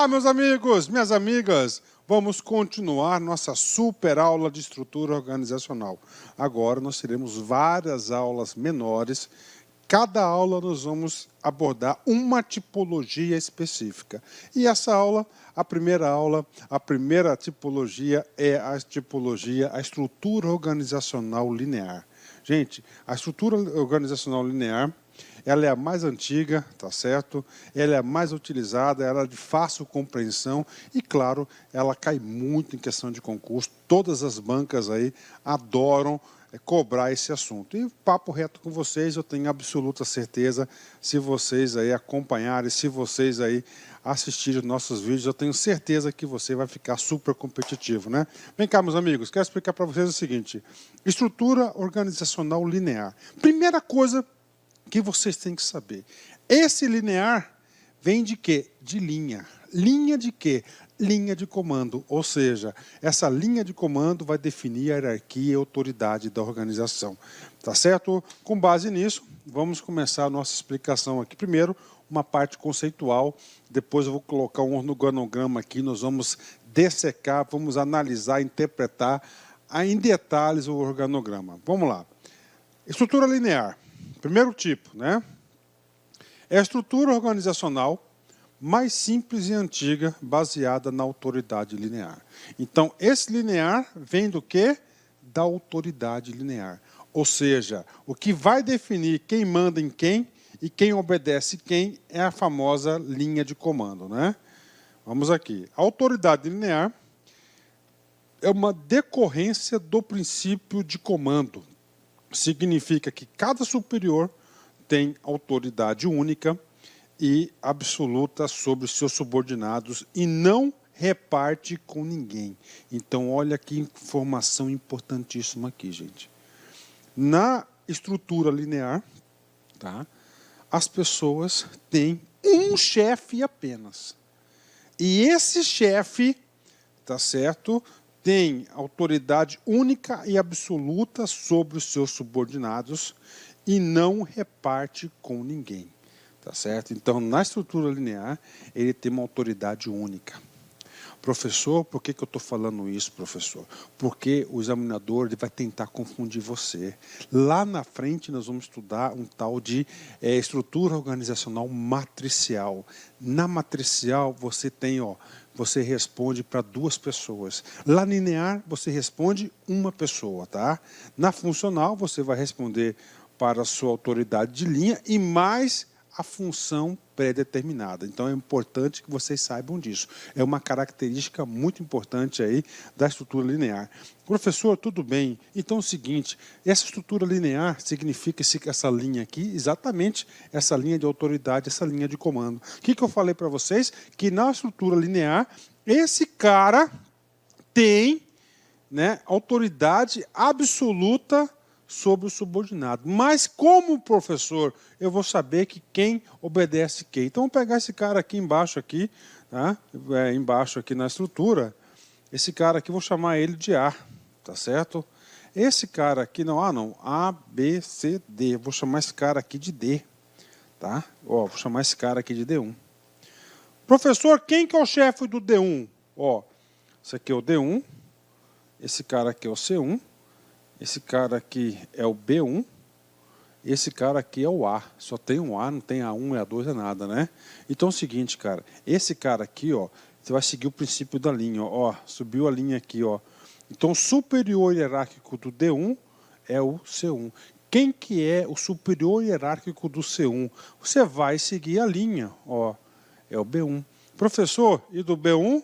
Olá, meus amigos, minhas amigas, vamos continuar nossa super aula de estrutura organizacional. Agora nós teremos várias aulas menores. Cada aula nós vamos abordar uma tipologia específica. E essa aula, a primeira tipologia é a tipologia, a estrutura organizacional linear. Gente, a estrutura organizacional linear, ela é a mais antiga, tá certo? Ela é a mais utilizada, ela é de fácil compreensão e, claro, ela cai muito em questão de concurso. Todas as bancas aí adoram cobrar esse assunto. E papo reto com vocês, eu tenho absoluta certeza, se vocês aí acompanharem, se vocês aí assistirem nossos vídeos, eu tenho certeza que você vai ficar super competitivo, né? Vem cá, meus amigos, quero explicar para vocês o seguinte: estrutura organizacional linear. Primeira coisa que vocês têm que saber. Esse linear vem de quê? De linha. Linha de quê? Linha de comando. Ou seja, essa linha de comando vai definir a hierarquia e a autoridade da organização. Tá certo? Com base nisso, vamos começar a nossa explicação aqui. Primeiro, uma parte conceitual. Depois eu vou colocar um organograma aqui. Nós vamos dissecar, vamos analisar, interpretar em detalhes o organograma. Vamos lá. Estrutura linear. Primeiro tipo, né? É a estrutura organizacional mais simples e antiga, baseada na autoridade linear. Então, esse linear vem do quê? Da autoridade linear. Ou seja, o que vai definir quem manda em quem e quem obedece quem é a famosa linha de comando, né? Vamos aqui. A autoridade linear é uma decorrência do princípio de comando. Significa que cada superior tem autoridade única e absoluta sobre os seus subordinados e não reparte com ninguém. Então, olha que informação importantíssima aqui, gente. Na estrutura linear, tá, as pessoas têm um chefe apenas. E esse chefe, tá certo, tem autoridade única e absoluta sobre os seus subordinados e não reparte com ninguém. Tá certo? Então, na estrutura linear, ele tem uma autoridade única. Professor, por que eu estou falando isso, professor? Porque o examinador ele vai tentar confundir você. Lá na frente, nós vamos estudar um tal de estrutura organizacional matricial. Na matricial, você tem, você responde para duas pessoas. Lá linear, você responde uma pessoa, tá? Na funcional, você vai responder para a sua autoridade de linha e mais a função pré-determinada. Então, é importante que vocês saibam disso. É uma característica muito importante aí da estrutura linear. Professor, tudo bem. Então, é o seguinte, essa estrutura linear significa essa linha aqui, exatamente essa linha de autoridade, essa linha de comando. O que eu falei para vocês? Que na estrutura linear, esse cara tem, né, autoridade absoluta sobre o subordinado. Mas como professor, eu vou saber que quem obedece quem. Então, vamos pegar esse cara aqui embaixo, aqui, tá? Embaixo aqui na estrutura. Esse cara aqui, vou chamar ele de A, tá certo? Esse cara aqui, não, A, B, C, D. Vou chamar esse cara aqui de D, tá? Vou chamar esse cara aqui de D1. Professor, quem que é o chefe do D1? Esse aqui é o D1, esse cara aqui é o C1, esse cara aqui é o B1, esse cara aqui é o A. Só tem um A, não tem A1, A2, é nada, né? Então é o seguinte, cara, esse cara aqui, você vai seguir o princípio da linha, subiu a linha aqui, Então o superior hierárquico do D1 é o C1. Quem que é o superior hierárquico do C1? Você vai seguir a linha, é o B1. Professor, e do B1?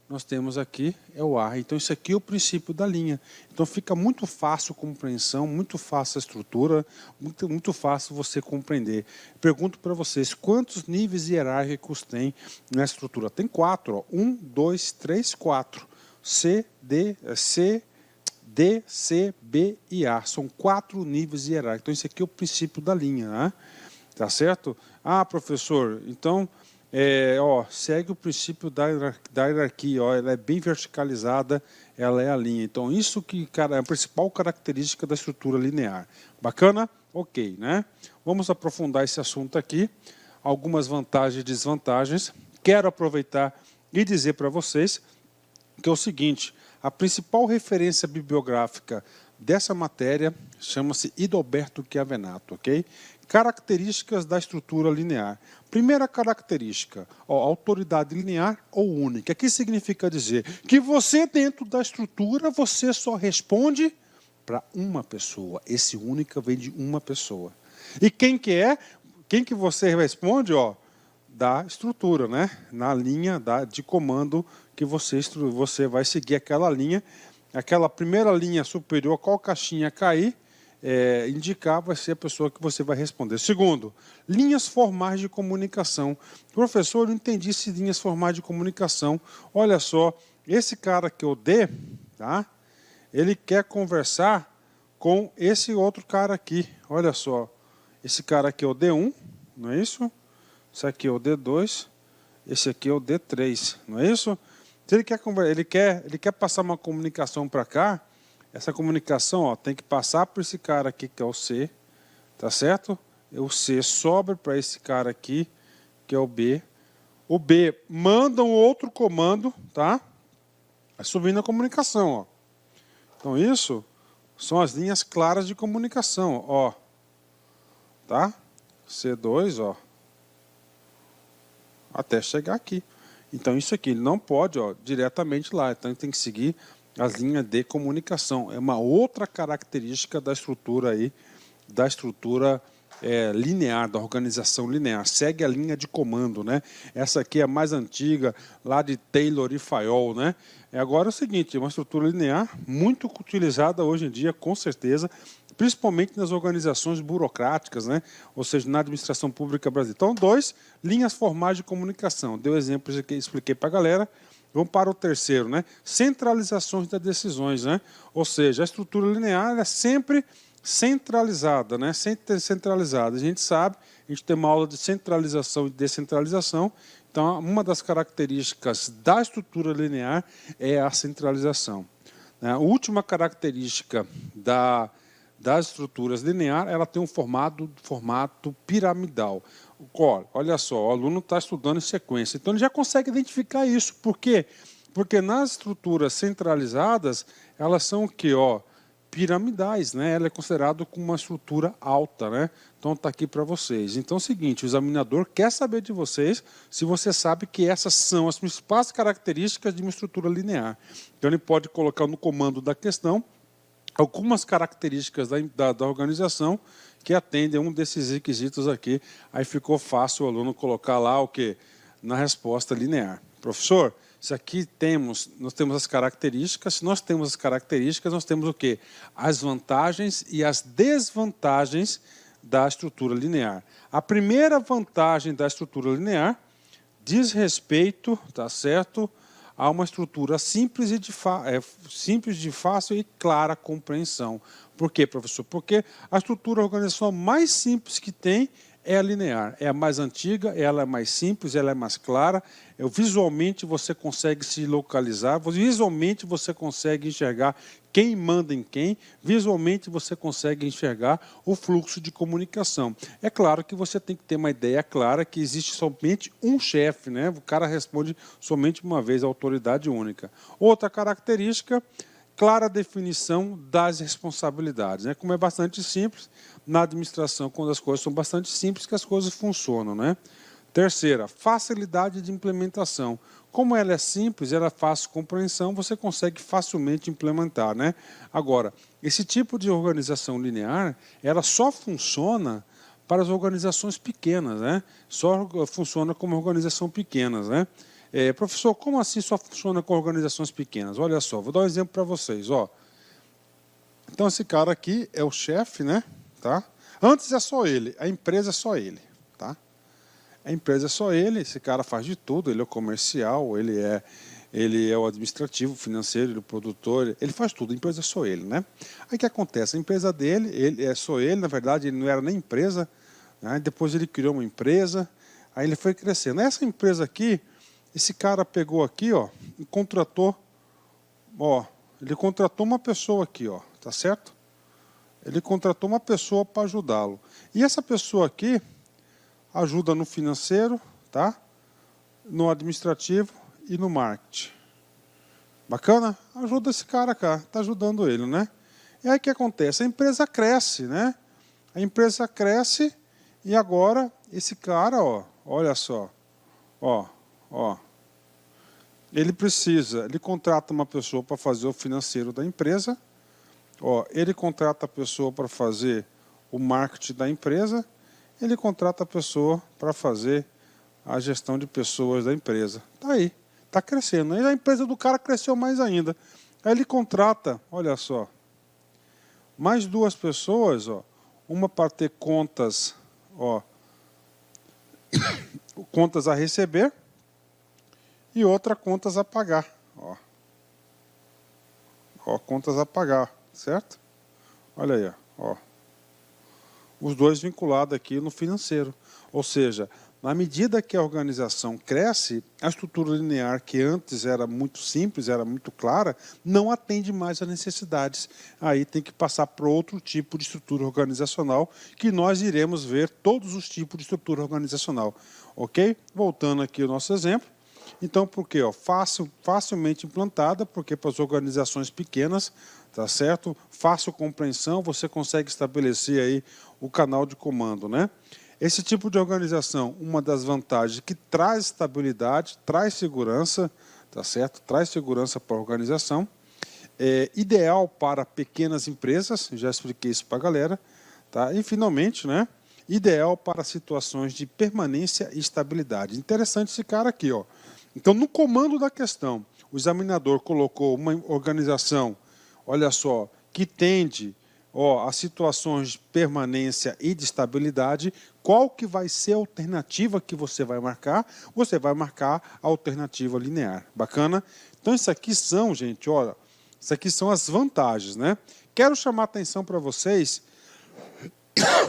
Nós temos aqui, é o A. Então, isso aqui é o princípio da linha. Então, fica muito fácil a compreensão, muito fácil a estrutura, muito fácil você compreender. Pergunto para vocês, quantos níveis hierárquicos tem na estrutura? Tem 4. 1, 2, 3, 4. C, D, C, B e A. São 4 níveis hierárquicos. Então, isso aqui é o princípio da linha, né? Tá certo? Ah, professor, então segue o princípio da hierarquia, ela é bem verticalizada, ela é a linha. Então, isso que, cara, é a principal característica da estrutura linear. Bacana? Ok, né? Vamos aprofundar esse assunto aqui. Algumas vantagens e desvantagens. quero aproveitar e dizer para vocês que é o seguinte, a principal referência bibliográfica dessa matéria chama-se Idalberto Chiavenato, ok? Características da estrutura linear. Primeira característica, autoridade linear ou única. O que significa dizer? Que você, dentro da estrutura, você só responde para uma pessoa. Esse única vem de uma pessoa. E quem que é? Quem que você responde? Da estrutura, né? Na linha de comando que você vai seguir aquela linha. Aquela primeira linha superior, qual caixinha cair, indicar vai ser a pessoa que você vai responder. Segundo, linhas formais de comunicação. Professor, eu não entendi se linhas formais de comunicação. Olha só, esse cara que eu dei, tá? Ele quer conversar com esse outro cara aqui. Olha só, esse cara aqui é o D1, não é isso? Esse aqui é o D2, esse aqui é o D3, não é isso? Se ele quer passar uma comunicação para cá, essa comunicação tem que passar por esse cara aqui, que é o C, tá certo? O C sobe para esse cara aqui, que é o B. O B manda um outro comando, tá? Vai subindo a comunicação, Então, isso são as linhas claras de comunicação, Tá? C2, até chegar aqui. Então, isso aqui, ele não pode diretamente lá. Então, ele tem que seguir as linhas de comunicação. É uma outra característica da estrutura aí, da estrutura linear, da organização linear. Segue a linha de comando, né? Essa aqui é a mais antiga, lá de Taylor e Fayol, né? Agora é o seguinte, é uma estrutura linear muito utilizada hoje em dia, com certeza, principalmente nas organizações burocráticas, né? Ou seja, na administração pública brasileira. Então, 2, linhas formais de comunicação. Deu exemplos aqui, expliquei para a galera. Vamos para o terceiro, né? Centralizações das decisões, né? Ou seja, a estrutura linear é sempre centralizada, né? Sempre centralizada. A gente sabe, a gente tem uma aula de centralização e descentralização. Então, uma das características da estrutura linear é a centralização. A última característica das estruturas lineares, ela tem um formato piramidal. Olha só, o aluno está estudando em sequência, então ele já consegue identificar isso. Por quê? Porque nas estruturas centralizadas, elas são o quê? Piramidais, né? Ela é considerada como uma estrutura alta, né? Então está aqui para vocês. Então é o seguinte, o examinador quer saber de vocês se você sabe que essas são as principais características de uma estrutura linear. Então ele pode colocar no comando da questão algumas características da organização que atendem a um desses requisitos aqui. Aí ficou fácil o aluno colocar lá o quê? Na resposta linear. Professor, isso aqui nós temos as características. Se nós temos as características, nós temos o quê? As vantagens e as desvantagens da estrutura linear. A primeira vantagem da estrutura linear diz respeito, tá certo, a uma estrutura simples, simples de fácil e clara compreensão. Por quê, professor? Porque a estrutura organizacional mais simples que tem é a linear. É a mais antiga, ela é mais simples, ela é mais clara. Visualmente você consegue se localizar, visualmente você consegue enxergar quem manda em quem, visualmente você consegue enxergar o fluxo de comunicação. É claro que você tem que ter uma ideia clara que existe somente um chefe, né? O cara responde somente uma vez, a autoridade única. Outra característica, clara definição das responsabilidades, né? Como é bastante simples, na administração, quando as coisas são bastante simples, que as coisas funcionam, né? Terceira, facilidade de implementação. Como ela é simples, ela é fácil de compreensão, você consegue facilmente implementar, né? Agora, esse tipo de organização linear, ela só funciona para as organizações pequenas, né? Só funciona como organização pequenas, né? Professor, como assim só funciona com organizações pequenas? Olha só, vou dar um exemplo para vocês, Então, esse cara aqui é o chefe, né? Tá? Antes é só ele, a empresa é só ele, tá? A empresa é só ele, esse cara faz de tudo, ele é o comercial, ele é o administrativo, financeiro, ele é o produtor, ele faz tudo, a empresa é só ele, né? Aí o que acontece? A empresa dele, ele é só ele, na verdade, ele não era nem empresa, né? Depois ele criou uma empresa, aí ele foi crescendo. Essa empresa aqui, esse cara pegou aqui, e contratou, ele contratou uma pessoa aqui, tá certo? Ele contratou uma pessoa para ajudá-lo. E essa pessoa aqui ajuda no financeiro, tá? no administrativo e no marketing. Bacana? Ajuda esse cara cá, está ajudando ele, né? E aí o que acontece? A empresa cresce, né? A empresa cresce e agora esse cara, ó, olha só, ó, ele contrata uma pessoa para fazer o financeiro da empresa, ó, ele contrata a pessoa para fazer o marketing da empresa, ele contrata a pessoa para fazer a gestão de pessoas da empresa. Está aí, está crescendo. E a empresa do cara cresceu mais ainda. Aí ele contrata, olha só, mais 2 pessoas, ó, uma para ter contas, ó, contas a receber e outra contas a pagar. Ó, contas a pagar, certo? Olha aí, ó. Os dois vinculados aqui no financeiro. Ou seja, na medida que a organização cresce, a estrutura linear, que antes era muito simples, era muito clara, não atende mais às necessidades. Aí tem que passar para outro tipo de estrutura organizacional, que nós iremos ver todos os tipos de estrutura organizacional. Ok? Voltando aqui ao nosso exemplo. Então, por quê? Ó, facilmente implantada, porque para as organizações pequenas, tá certo? Fácil compreensão, você consegue estabelecer aí o canal de comando, né? Esse tipo de organização, uma das vantagens que traz estabilidade, traz segurança, tá certo? Traz segurança para a organização. É ideal para pequenas empresas, já expliquei isso para a galera, tá? E finalmente, né? Ideal para situações de permanência e estabilidade. Interessante esse cara aqui, ó. Então, no comando da questão, o examinador colocou uma organização, olha só, que tende a situações de permanência e de estabilidade. Qual que vai ser a alternativa que você vai marcar? Você vai marcar a alternativa linear. Bacana? Então, isso aqui são, gente, olha, isso aqui são as vantagens, né? Quero chamar a atenção para vocês,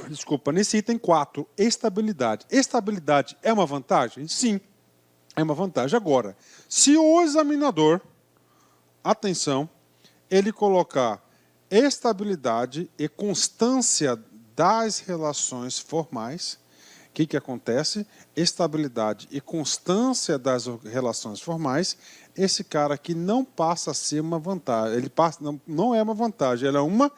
desculpa, nesse item 4, estabilidade. Estabilidade é uma vantagem? Sim. É uma vantagem. Agora, se o examinador, atenção, ele colocar estabilidade e constância das relações formais, o que acontece? Estabilidade e constância das relações formais, esse cara aqui não passa a ser uma vantagem. Ele passa, não é uma vantagem, ela é uma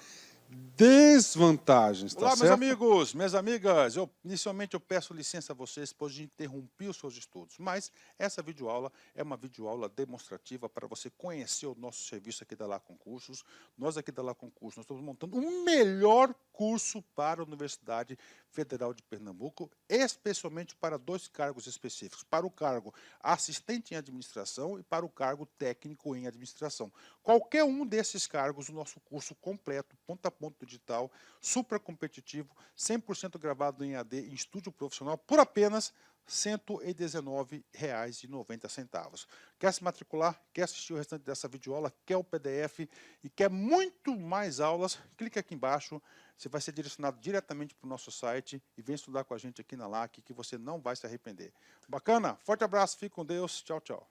desvantagens. Tá Olá, certo? meus amigos, minhas amigas. Inicialmente eu peço licença a vocês, pois interrompi os seus estudos, mas essa videoaula é uma videoaula demonstrativa para você conhecer o nosso serviço aqui da Lá Concursos. Nós aqui da Lá Concursos, nós estamos montando o melhor curso para a Universidade Federal de Pernambuco, especialmente para 2 cargos específicos, para o cargo assistente em administração e para o cargo técnico em administração. Qualquer um desses cargos, o nosso curso completo, ponto a ponto digital, super competitivo, 100% gravado em AD, em estúdio profissional, por apenas R$ 119,90. Quer se matricular? Quer assistir o restante dessa videoaula? Quer o PDF e quer muito mais aulas? Clique aqui embaixo, você vai ser direcionado diretamente para o nosso site e vem estudar com a gente aqui na LAC, que você não vai se arrepender. Bacana? Forte abraço, fique com Deus, tchau, tchau.